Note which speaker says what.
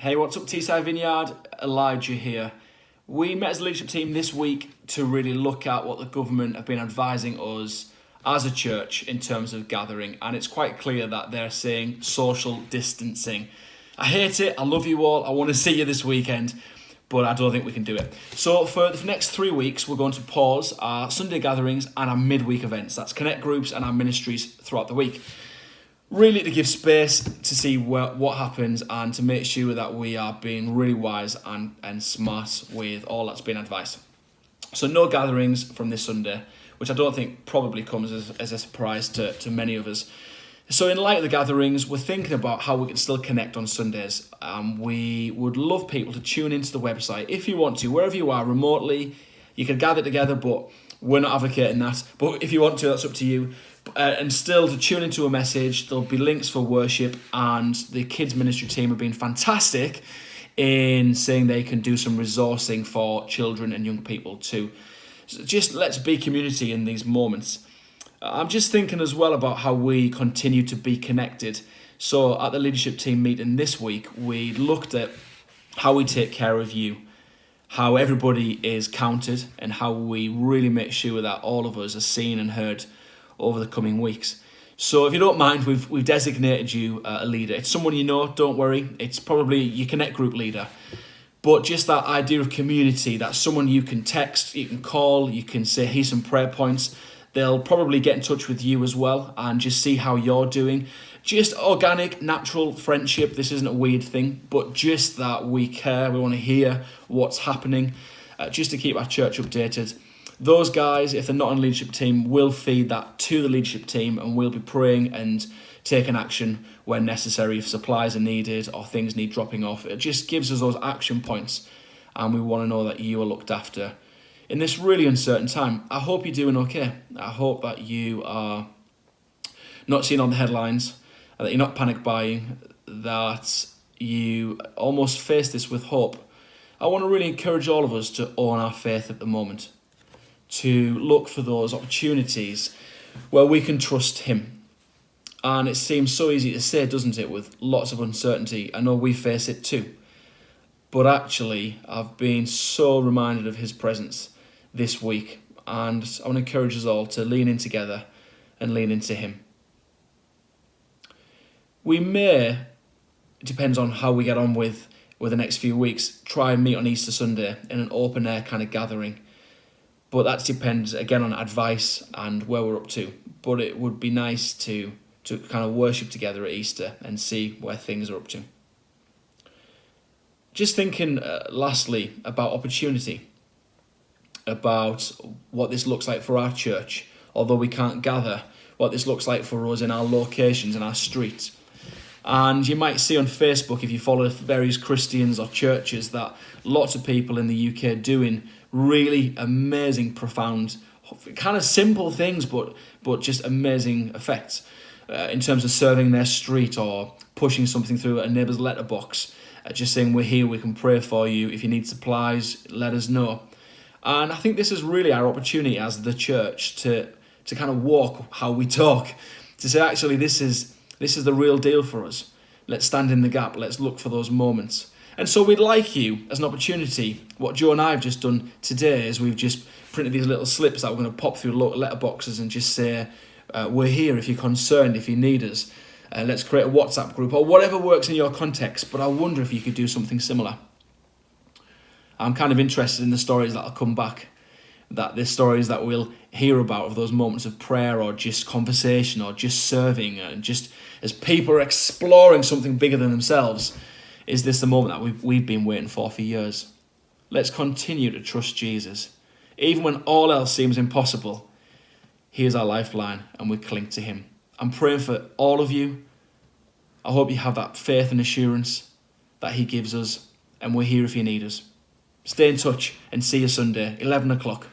Speaker 1: Hey, what's up, Teesside Vineyard? Elijah here. We met as a leadership team this week to really look at what the government have been advising us as a church in terms of gathering, and it's quite clear that they're saying social distancing. I hate it, I love you all, I want to see you this weekend, but I don't think we can do it. So for the next 3 weeks, we're going to pause our Sunday gatherings and our midweek events. That's connect groups and our ministries throughout the week. Really to give space to see what happens and to make sure that we are being really wise and smart with all that's been advised. So no gatherings from this Sunday, which I don't think probably comes as a surprise to many of us. So in light of the gatherings, we're thinking about how we can still connect on Sundays. We would love people to tune into the website if you want to, wherever you are, remotely. You can gather together, but we're not advocating that. But if you want to, that's up to you. And still to tune into a message, there'll be links for worship, and the kids ministry team have been fantastic in saying they can do some resourcing for children and young people too. So just let's be community in these moments. I'm just thinking as well about how we continue to be connected. So at the leadership team meeting this week, we looked at how we take care of you, how everybody is counted, and how we really make sure that all of us are seen and heard over the coming weeks. So if you don't mind, we've designated you a leader. It's someone you know, don't worry. It's probably your connect group leader. But just that idea of community, that's someone you can text, you can call, you can say, here's some prayer points. They'll probably get in touch with you as well and just see how you're doing. Just organic, natural friendship. This isn't a weird thing, but just that we care. We want to hear what's happening, just to keep our church updated. Those guys, if they're not on the leadership team, will feed that to the leadership team, and we'll be praying and taking action when necessary if supplies are needed or things need dropping off. It just gives us those action points, and we want to know that you are looked after in this really uncertain time. I hope you're doing okay. I hope that you are not seeing on the headlines, that you're not panic buying, that you almost face this with hope. I want to really encourage all of us to own our faith at the moment, to look for those opportunities where we can trust him. And it seems so easy to say, doesn't it, with lots of uncertainty. I know we face it too. But actually, I've been so reminded of his presence this week, and I want to encourage us all to lean in together and lean into him. We may, it depends on how we get on with the next few weeks, try and meet on Easter Sunday in an open air kind of gathering. But that depends, again, on advice and where we're up to. But it would be nice to kind of worship together at Easter and see where things are up to. Just thinking, lastly, about opportunity, about what this looks like for our church, although we can't gather, what this looks like for us in our locations and our streets. And you might see on Facebook, if you follow various Christians or churches, that lots of people in the UK are doing really amazing, profound, kind of simple things, but just amazing effects in terms of serving their street or pushing something through a neighbour's letterbox, just saying we're here, we can pray for you. If you need supplies, let us know. And I think this is really our opportunity as the church to kind of walk how we talk, to say actually this is the real deal for us. Let's stand in the gap. Let's look for those moments. And so we'd like you, as an opportunity, what Joe and I have just done today is we've just printed these little slips that we're going to pop through local letterboxes and just say, we're here if you're concerned, if you need us. Let's create a WhatsApp group or whatever works in your context. But I wonder if you could do something similar. I'm kind of interested in the stories that'll come back, that the stories that we'll hear about of those moments of prayer or just conversation or just serving, and just as people are exploring something bigger than themselves. Is this the moment that we've been waiting for years? Let's continue to trust Jesus. Even when all else seems impossible, here's our lifeline and we cling to him. I'm praying for all of you. I hope you have that faith and assurance that he gives us, and we're here if you need us. Stay in touch and see you Sunday, 11 o'clock.